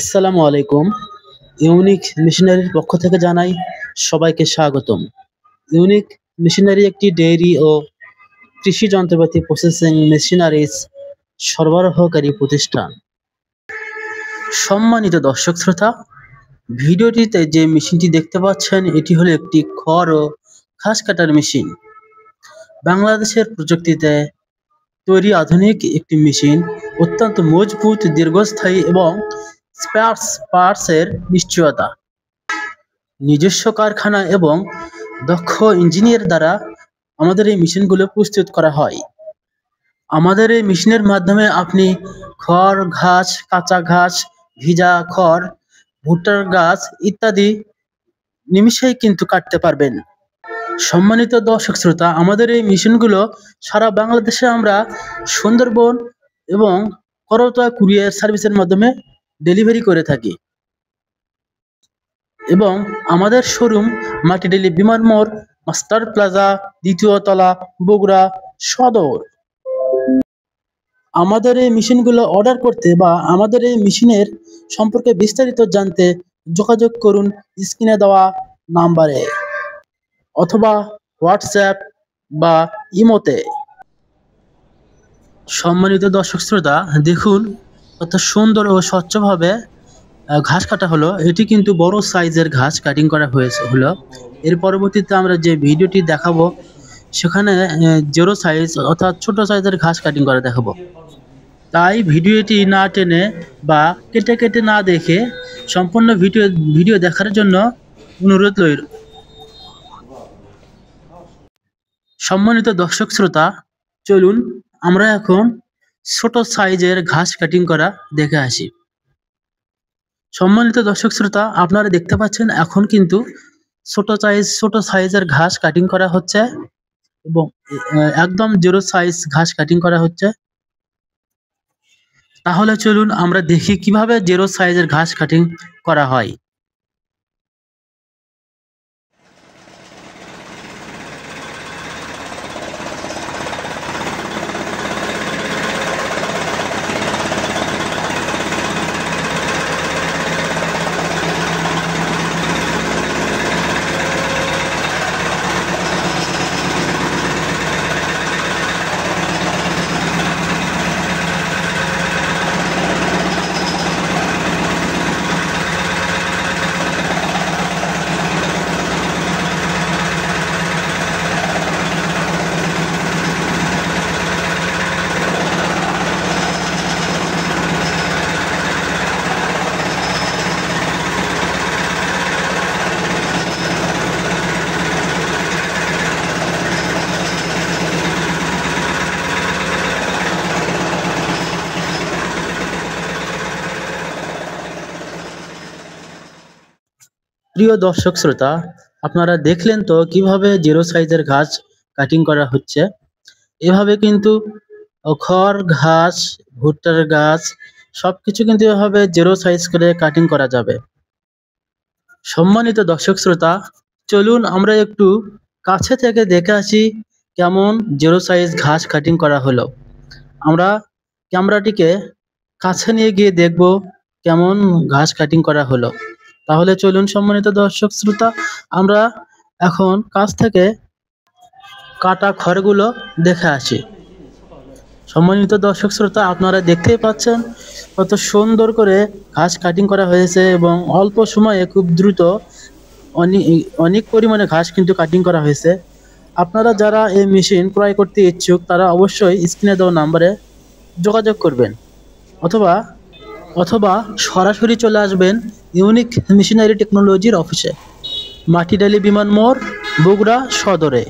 আসসালামু আলাইকুম। ইউনিক মেশিনারির পক্ষ থেকে জানাই সবাইকে স্বাগতম। ইউনিক মেশিনারি একটি ডেইরি ও কৃষি যন্ত্রপাতি প্রসেসিং মেশিনারিজ সরবরাহকারী প্রতিষ্ঠান। সম্মানিত দর্শক শ্রোতা, ভিডিওটিতে যে মেশিনটি দেখতে পাচ্ছেন এটি হলো একটি খড় ও ঘাস কাটার মেশিন। বাংলাদেশের প্রযুক্তিতে তৈরি আধুনিক একটি মেশিন অত্যন্ত মজবুত, দীর্ঘস্থায়ী এবং স্পেয়ার পার্টসের নিশ্চয়তা। নিজস্ব কারখানা এবং দক্ষ ইঞ্জিনিয়ার দ্বারা আমাদের এই মেশিনগুলো প্রস্তুত করা হয়। আমাদের এই মেশিনের মাধ্যমে আপনি খড়, ঘাস, কাঁচা ঘাস, ভিজা খড়, ভুট্টার গাছ ইত্যাদি নিমিষেই কিন্তু কাটতে পারবেন। সম্মানিত দর্শক শ্রোতা, আমাদের এই মেশিনগুলো সারা বাংলাদেশে আমরা সুন্দরবন এবং করতোয়া কুরিয়ার সার্ভিসের মাধ্যমে ডেলিভারি করে থাকি এবং আমাদের শোরুম মাটিডেলি বিমান মোড়, মাস্টার প্লাজা, দ্বিতীয় তলা, বগুড়া সদর। আমাদের এই মেশিনগুলো অর্ডার করতে বা আমাদের এই মেশিনের সম্পর্কে বিস্তারিত জানতে যোগাযোগ করুন স্ক্রিনে দেওয়া নাম্বারে অথবা হোয়াটসঅ্যাপ বা ইমোতে। সম্মানিত দর্শক শ্রোতা, দেখুন কত সুন্দর ও স্বচ্ছভাবে ঘাস কাটা হলো। এটি কিন্তু বড় সাইজের ঘাস কাটিং করা হলো। এর পরবর্তীতে আমরা যে ভিডিওটি দেখাবো সেখানে জিরো সাইজ অর্থাৎ ছোট সাইজের ঘাস কাটিং করা দেখাবো। তাই ভিডিওটি না টেনে বা কেটে না দেখে সম্পূর্ণ ভিডিও দেখার জন্য অনুরোধ রইল। সম্মানিত দর্শক শ্রোতা, চলুন আমরা এখন ছোট সাইজের ঘাস কাটিং করা দেখে আসি। সম্মানিত দর্শক শ্রোতা, আপনারা দেখতে পাচ্ছেন এখন কিন্তু ছোট সাইজের ঘাস কাটিং করা হচ্ছে এবং একদম জিরো সাইজ ঘাস কাটিং করা হচ্ছে। তাহলে চলুন আমরা দেখি কিভাবে জিরো সাইজের ঘাস কাটিং করা হয়। প্রিয় দর্শক শ্রোতা, আপনারা দেখলেন তো কিভাবে জিরো সাইজের ঘাস কাটিং করা হচ্ছে। এভাবে কিন্তু খড়, ঘাস, ভুট্টার গাছ সবকিছু কিন্তু এভাবে জিরো সাইজ করে কাটিং করা যাবে। সম্মানিত দর্শক শ্রোতা, চলুন আমরা একটু কাছে থেকে দেখে আসি কেমন জিরো সাইজ ঘাস কাটিং করা হলো। আমরা ক্যামেরাটিকে কাছে নিয়ে গিয়ে দেখব কেমন ঘাস কাটিং করা হলো। তাহলে চলুন সম্মানিত দর্শক শ্রোতা, আমরা এখন কাছ থেকে কাটা খড়গুলো দেখে আসি। সম্মানিত দর্শক শ্রোতা, আপনারা দেখতেই পাচ্ছেন কত সুন্দর করে ঘাস কাটিং করা হয়েছে এবং অল্প সময়ে খুব দ্রুত অনেক পরিমাণে ঘাস কিন্তু কাটিং করা হয়েছে। আপনারা যারা এই মেশিন ক্রয় করতে ইচ্ছুক তারা অবশ্যই স্ক্রিনে দেওয়া নাম্বারে যোগাযোগ করবেন অথবা সরাসরি চলে আসবেন ইউনিক মেশিনারি টেকনোলজির অফিসে, মাটিডালি বিমান মোড়, বগুড়া সদরে।